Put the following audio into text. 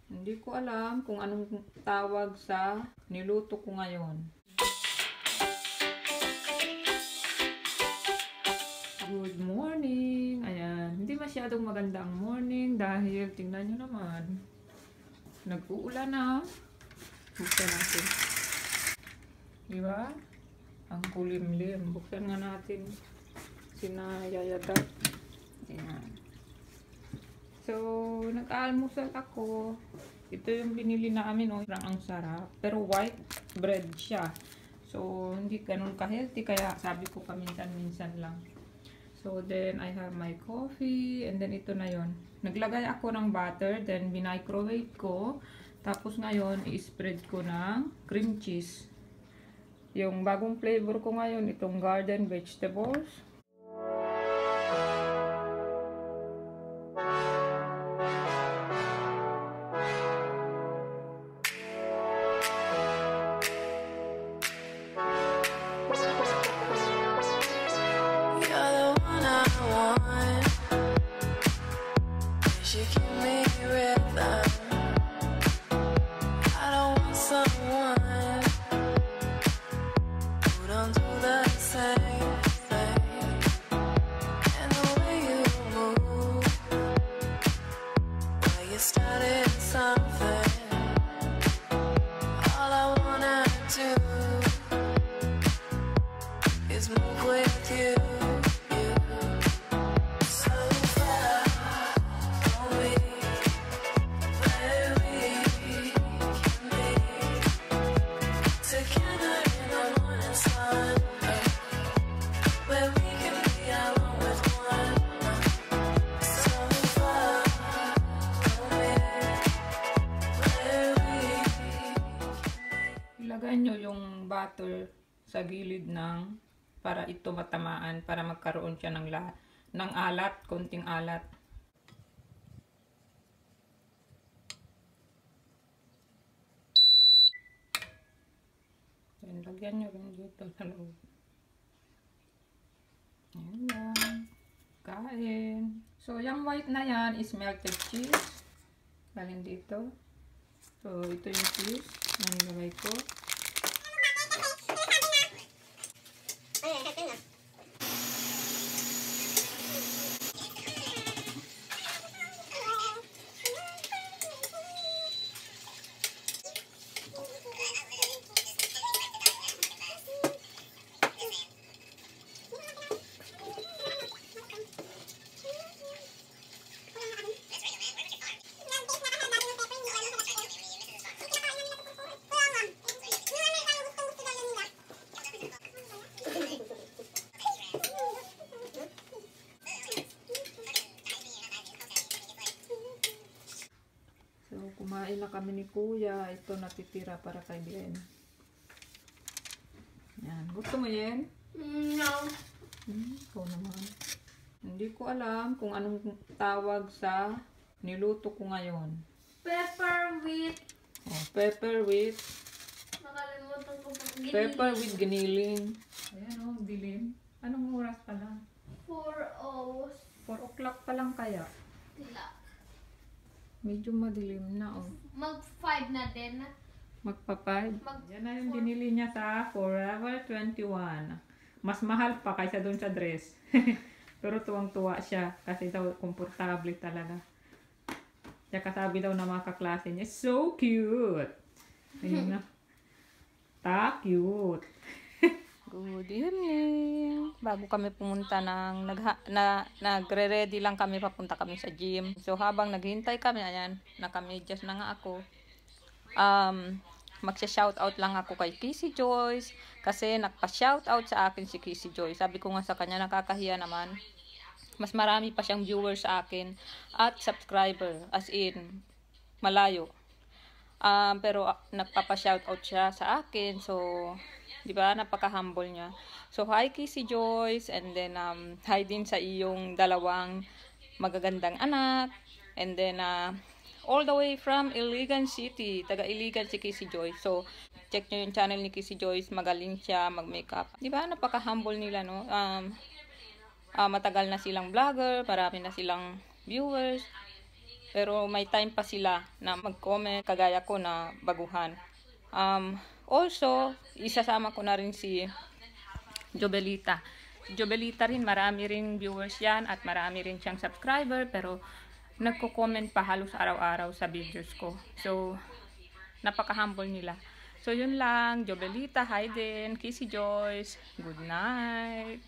Hindi ko alam kung anong tawag sa niluto ko ngayon. Good morning! Ayan, hindi masyadong maganda ang morning dahil tingnan nyo naman. Nag-uulan na. Buksan natin. Diba? Ang kulimlim. Buksan nga natin. Sinayayagat. Ayan. So, nag-almusal ako. Ito yung binili namin. Oh, ang sarap. Pero white bread siya. So, hindi ganun ka-healthy. Kaya sabi ko paminsan-minsan lang. So, then I have my coffee. And then ito na yon. Naglagay ako ng butter. Then, binmicrowave ko. Tapos ngayon, i-spread ko ng cream cheese. Yung bagong flavor ko ngayon, itong garden vegetables. Ilagay nyo yung butter sa gilid ng para ito matamaan, para magkaroon siya ng alat, konting alat. Then, lagyan nyo rin dito sa loob. Ayan lang. Kain. So, yung white na yan is melted cheese. Galing dito. So, ito yung cheese na nilagay ko. Kumain na kami ni Kuya. Ito natitira para kay Glenn. Yan. Gusto mo yan? No. Ikaw naman. Hindi ko alam kung anong tawag sa niluto ko ngayon. Pepper with... Oh, pepper with... Nakalimutan ko pag giniling. Pepper with giniling. Ayan o, dilim. Anong oras pa lang? 4 hours. 4 o'clock pa lang kaya. Tila. Medyo madilim na oh. Mag-5 na din. Magpa-5. Yan na yung binili niya sa Forever 21. Mas mahal pa kaysa doon sa dress. Pero tuwang-tuwa siya kasi daw komportable talaga. Tsaka sabi daw na mga kaklase niya, so cute! Ayun na. Cute! Good evening! Bago kami pumunta nagre-ready lang kami, papunta kami sa gym. So habang naghihintay kami, ayan, naka-medyas na nga ako. Magsha-shoutout lang ako kay Kissy Joyce kasi nagpa-shoutout sa akin si Kissy Joyce. Sabi ko nga sa kanya, nakakahiya naman. Mas marami pa siyang viewers sa akin at subscriber, as in, malayo. Pero nagpapa-shoutout siya sa akin, so... Diba? Napaka-humble niya. So, hi Kissy Joyce. And then, hi din sa iyong dalawang magagandang anak. And then, all the way from Iligan City. Taga Iligan si Kissy Joyce. So, check nyo yung channel ni Kissy Joyce. Magaling siya mag-makeup. Diba? Napaka-humble nila, no? Matagal na silang vlogger. Marami na silang viewers. Pero may time pa sila na mag-comment kagaya ko na baguhan. Also, isasama ko na rin si Jobelita. Jobelita rin, marami rin viewers yan at marami rin siyang subscriber, pero nagko-comment pa halos araw-araw sa videos ko. So, napaka-humble nila. So, yun lang. Jobelita, hi din. Kissy Joyce. Good night.